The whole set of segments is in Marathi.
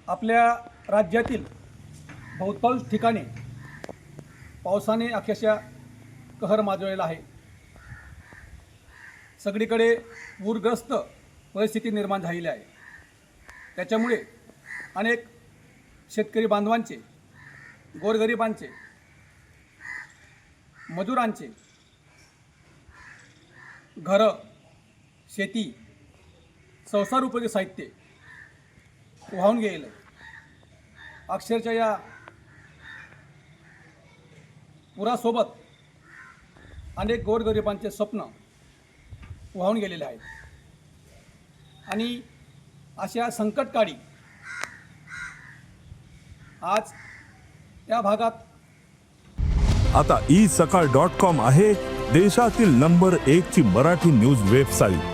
आपल्या राज्यातील बहुतांश ठिकाणी पावसाने अक्षरशः कहर माजवलेला आहे। सगळीकडे पूरग्रस्त परिस्थिती निर्माण झालेली आहे। त्याच्यामुळे अनेक शेतकरी बांधवांचे, गोरगरिबांचे, मजुरांचे घरं, शेती, संसार उपयोगी साहित्य वाहून गेलं। अक्षरशः या पुरासोबत अनेक गोरगरिबांचे स्वप्न वाहून गेलेले आहेत। आणि अशा संकटकाळी आज त्या भागात आता isakal.com आहे देशातील नंबर 1 ची मराठी न्यूज वेबसाईट।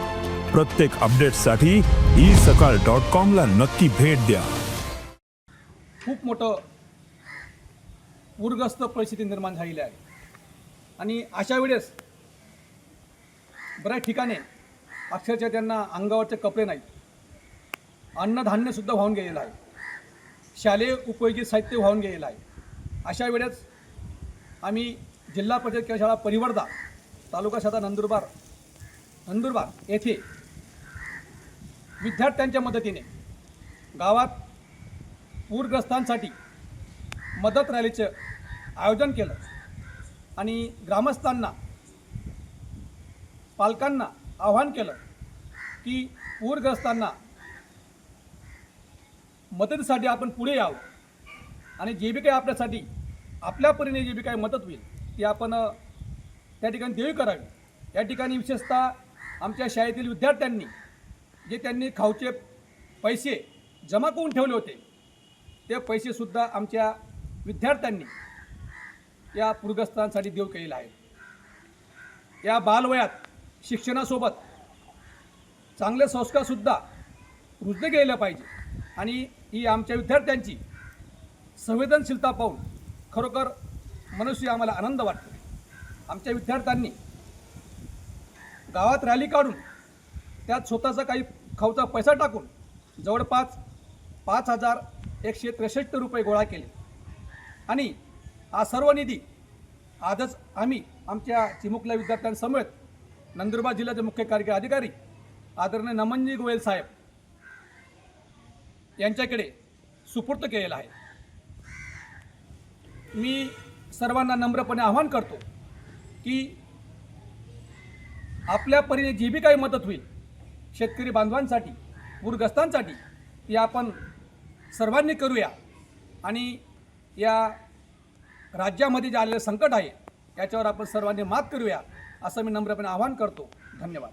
प्रत्येक अपडेटसाठी isakal.com ला नक्की भेट द्या। खूप मोठं पूरग्रस्त परिस्थिती निर्माण झालेली आहे। आणि अशा वेळेस बऱ्याच ठिकाणी अक्षरशः त्यांना अंगावरचे कपडे नाहीत, अन्नधान्यसुद्धा वाहून गेलेलं आहे, शालेय उपयोगी साहित्य वाहून गेलेलं आहे। अशा वेळेस आम्ही जिल्हा परिषद किंवा शाळा परिवर्धा, तालुका शाखा नंदुरबार येथे विद्यार्थ्यांच्या मदतीने गावात पूरग्रस्तांसाठी मदत रॅलीचं आयोजन केलं आणि ग्रामस्थांना, पालकांना आवाहन केलं की पूरग्रस्तांना मदतीसाठी आपण पुढे यावं आणि जे बी काही आपल्यासाठी आपल्या परीने जे बी काही मदत होईल ती आपण त्या ठिकाणी देवी करावी। या ठिकाणी विशेषतः आमच्या शाळेतील विद्यार्थ्यांनी जे त्यांनी खाऊचे पैसे जमा करून ठेवले होते ते पैसेसुद्धा आमच्या विद्यार्थ्यांनी या पूरग्रस्तांसाठी देऊ केलेला आहे। या बालवयात शिक्षणासोबत चांगले संस्कारसुद्धा रुजले गेले पाहिजे आणि ही आमच्या विद्यार्थ्यांची संवेदनशीलता पाहून खरोखर मनुष्य आम्हाला आनंद वाटतो। आमच्या विद्यार्थ्यांनी गावात रॅली काढून त्यात स्वतःचा काही खाऊचा पैसा टाकून जवळपास 5,163 रुपये गोळा केले आणि हा सर्व निधी आजच आम्ही आमच्या चिमुकल्या विद्यार्थ्यांसमवेत नंदुरबार जिल्ह्याचे मुख्य कार्यकारी अधिकारी आदरणीय नमनजी गोयल साहेब यांच्याकडे सुपूर्द केलेला आहे। मी सर्वांना नम्रपणे आवाहन करतो की आपल्या परीने जी बी काही मदत होईल शेतकरी बांधवांसाठी, पूरग्रस्तांसाठी ती आपण सर्वांनी करूया आणि या राज्यामध्ये जे आलेलं संकट आहे याच्यावर आपण सर्वांनी मात करूया असं मी नम्रपणे आवाहन करतो। धन्यवाद।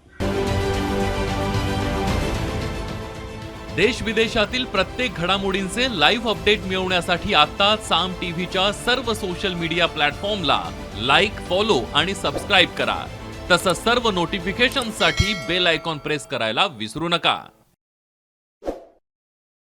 देश विदेशातील प्रत्येक घडामोडींचे लाईव्ह अपडेट मिळवण्यासाठी आता साम टीव्हीच्या सर्व सोशल मीडिया प्लॅटफॉर्मला लाईक, फॉलो आणि सबस्क्राईब करा। तसंच सर्व नोटिफिकेशनसाठी बेल आयकॉन प्रेस करायला विसरू नका।